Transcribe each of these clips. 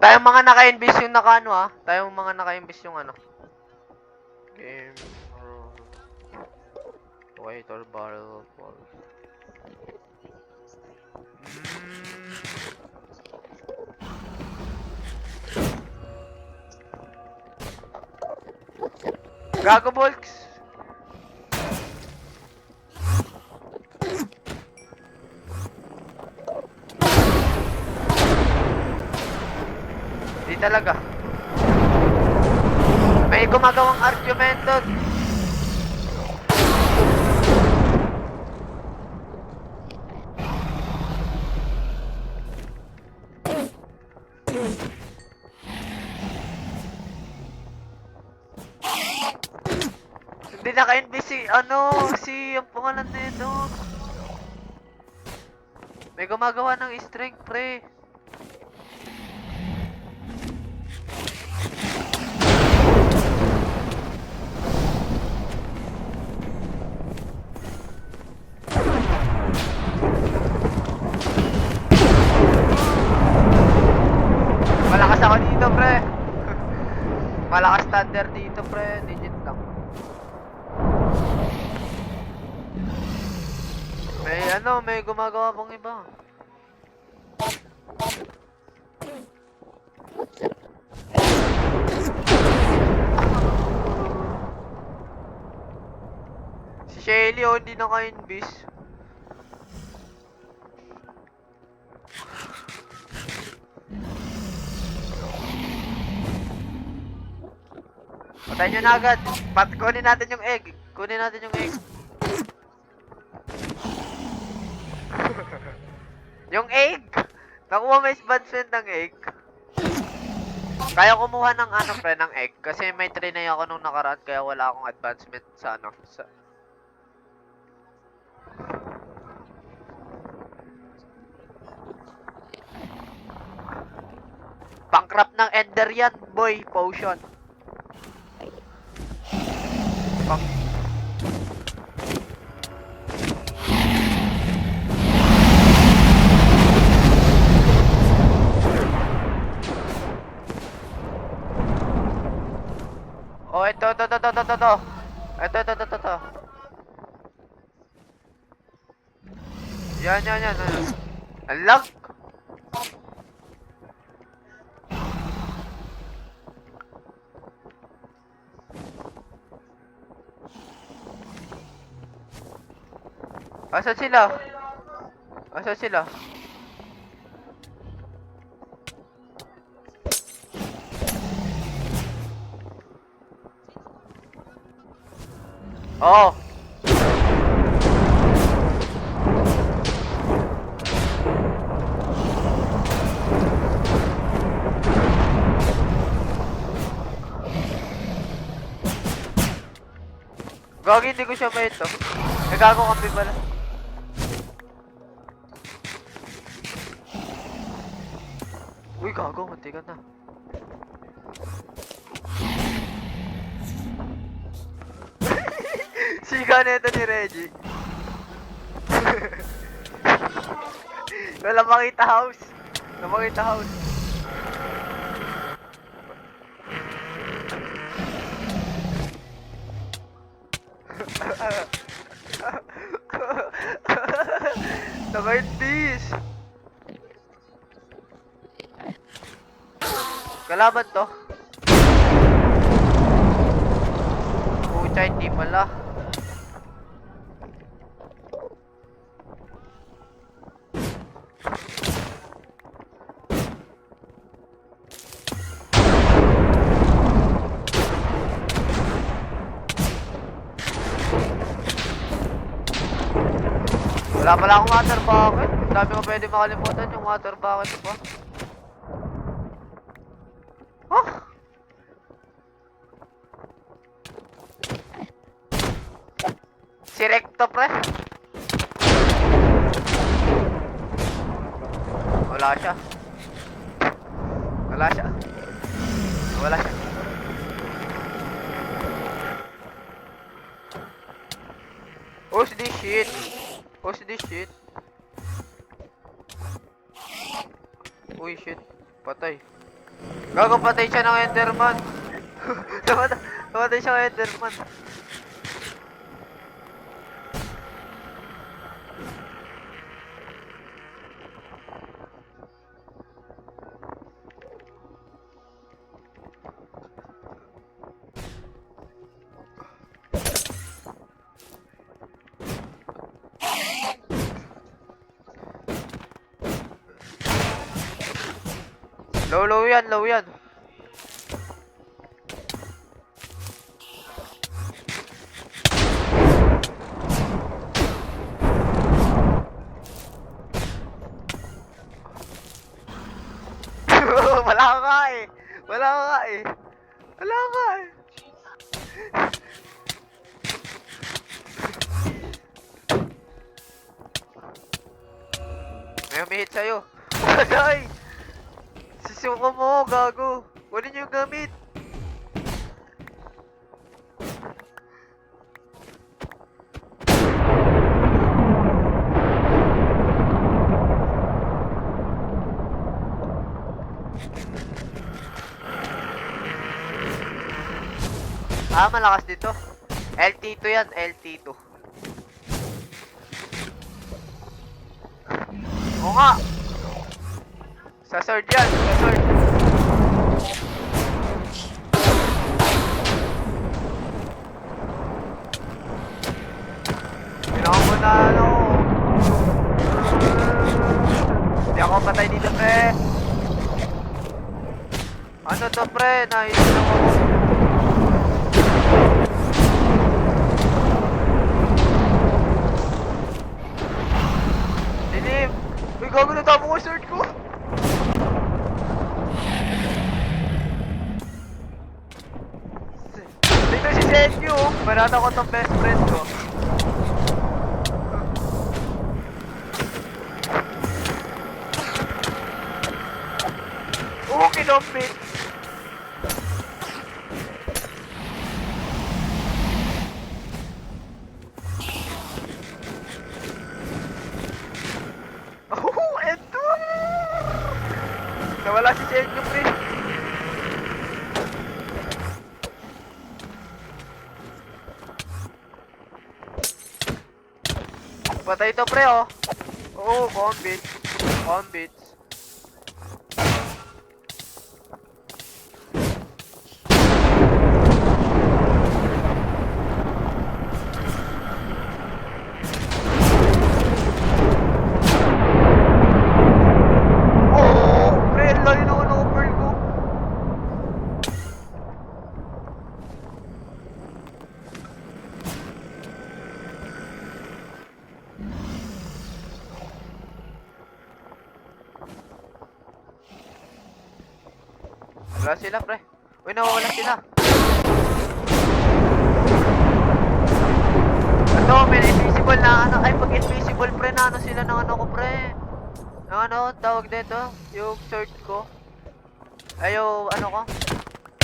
Tayong mga naka-invest yung naka-ano ah. Tayong mga naka-invest yung ano. Game. Waiter barrel fall. Gago Bolks. Di talaga. May gumagawang argument doon. Hindi naka-invest si, ang pangalan nito. May gumagawa ng strength, pre. Malakas ako dito, pre. Malakas thunder dito, pre. Digit lang. May gumagawa pang iba. Si Shelly, hindi naka-invest. Patayin nyo na agad. Kunin natin yung egg. Kunin natin yung egg. Yung egg! Nakuha may advancement ng egg. Kaya kumuha ng pre, ng egg. Kasi may trinay ako nung nakaraan, kaya wala akong advancement sa sa... Pangcraft ng ender yan, boy. Potion. Oh, ito. Ito. Yan. Alag! Asan sila? Oo. Gagi, hindi ko siya ba ito? Nagago kampi pala. Uy, gago, munti ka na. Siga na ito ni Reggie. Wala makita house. Naka-indis. Kalaban to. Pucha, hindi pala. Wala pala akong water bucket. Dami ko pwede makalimutan yung water bucket pa. Huh? Si Recto, pre. Wala siya. Who's this shit? Uy, shit. Patay. Gago, patay siya ng Enderman. Namatay siya ng Enderman. Low yan, low yan. Wala ka eh. Wala ka eh. Wala ka eh. May humihit sa'yo. Patay! Sisuko mo, gago. Kunin niyo yung gamit. Ah, malakas dito. LT2 yan, LT2. Oo nga. Sa sword yan, sa sword. Pinakamunahan ako. Hindi ako patay dito, pre. Ano to, pre? Nice ako. Dilim! Uy, gago, natapos ko yung sword ko! Dito si Senyu! Barata ko tong best friend ko. Oo, kinompit! Oh, eto! Nawala si Senyu, pre. Patay to, pre, oh. Oo, combit. Combits. Oh, pre, lalo na ako pearl ko. Wala sila, pre. Uy, nawawala sila. Ito, may invisible na ano. Ay, pag invisible, pre, na ano sila ng ano ko, pre. Ng ano, tawag dito. Yung sword ko. Ay, yung ano ko.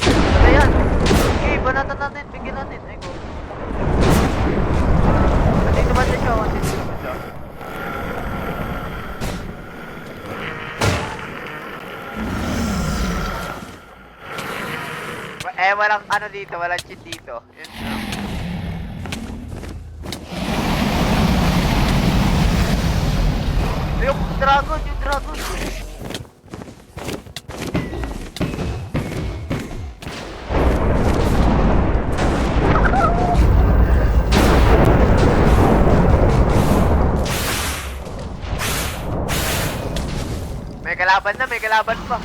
Ano yan? Okay, banatan natin. Bigyan natin. Ay, go. Dito ba siya? Dito ba siya? Walang ano dito. Walang cheat dito. Yun lang. Yung dragon, yung dragon. May kalaban na, may kalaban pa.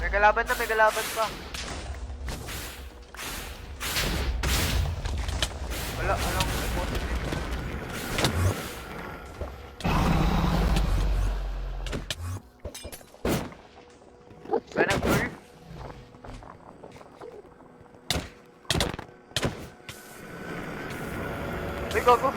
May kalaban na, may kalaban pa. Wala, anong emote dito? Anong girl? Uy, gago.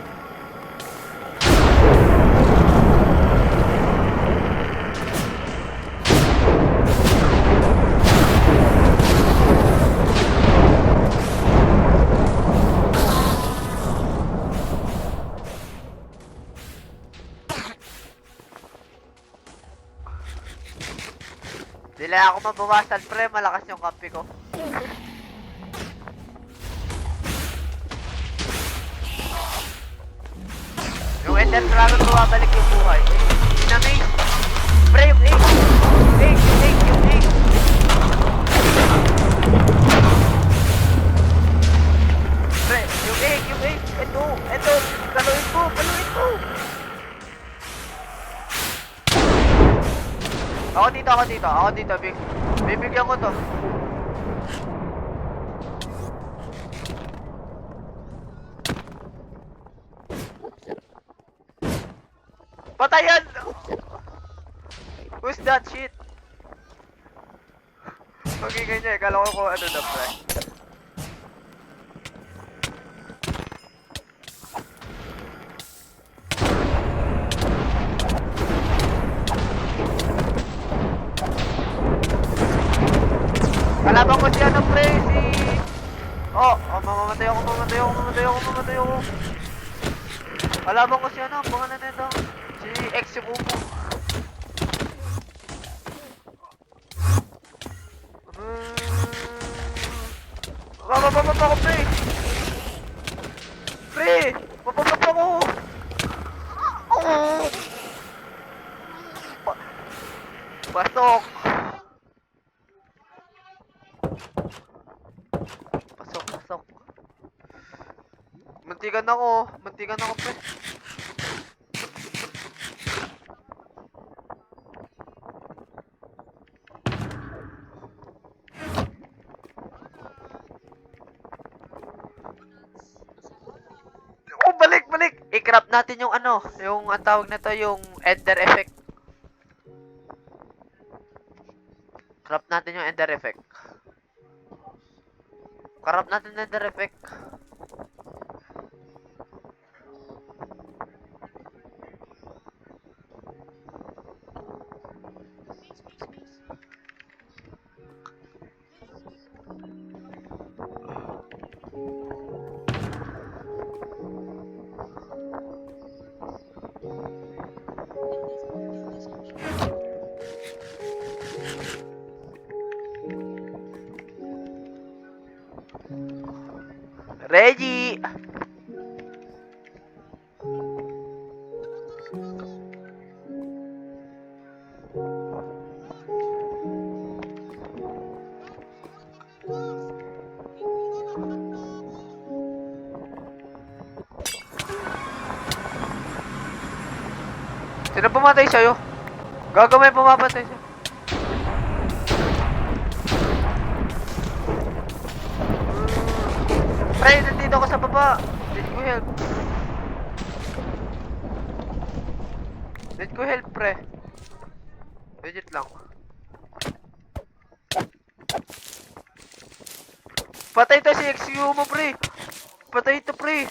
kaya ako mabawasan pre, malakas yung kampi ko. Yung Ender Dragon bumabalik yung buhay. Inamig! Pre, yung egg! Yung egg! Yung egg! Yung egg! Pre, yung egg! Yung egg! Ito! Ito! Paluin ko! Paluin ko! Ako dito! Ako dito! Ako dito! Bibigyan ko to. Patayan! Who's that shit? Magiging niya, kala ko kung ano na pre. Kalaban ko si ano pre, si... mamamatay ako. Kalaban ko si ano, pangalan nito. Si Execumo. Mapapapap ako pre! Pre! Mapapapap ako! Pasok! Pasok. Muntikan ako pre. Balik! I-crop natin yung ano, yung ang tawag na to, yung Ender Effect. Crop natin yung Ender Effect. Crop natin yung Ender Effect. Reggie! Sino pumatay sa'yo? Gago may pumapatay sa'yo. Pre, nandito ako sa baba. Need ko help, pre. Legit lang. Patay to si XU mo, pre. Patay to, pre.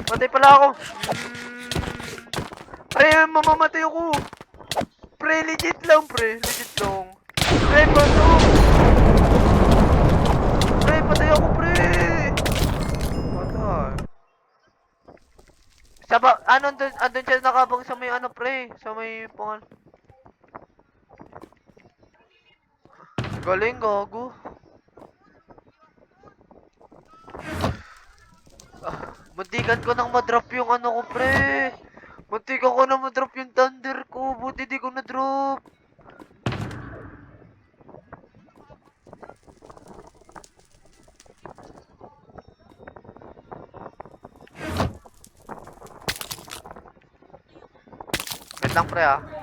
Patay pala ako. Pre, mamamatay ako. Pre, legit lang. Pre, pasok. Pre, patay ako, pre. Patay. Andun siya nakabang sa may ano, pre. Sa may pangal. Galing, gago. Muntikan ko nang madrop yung ano ko, pre. Muntikan ko nang madrop yung thunder ko. Buti di ko na-drop. Wait lang, pre, ah.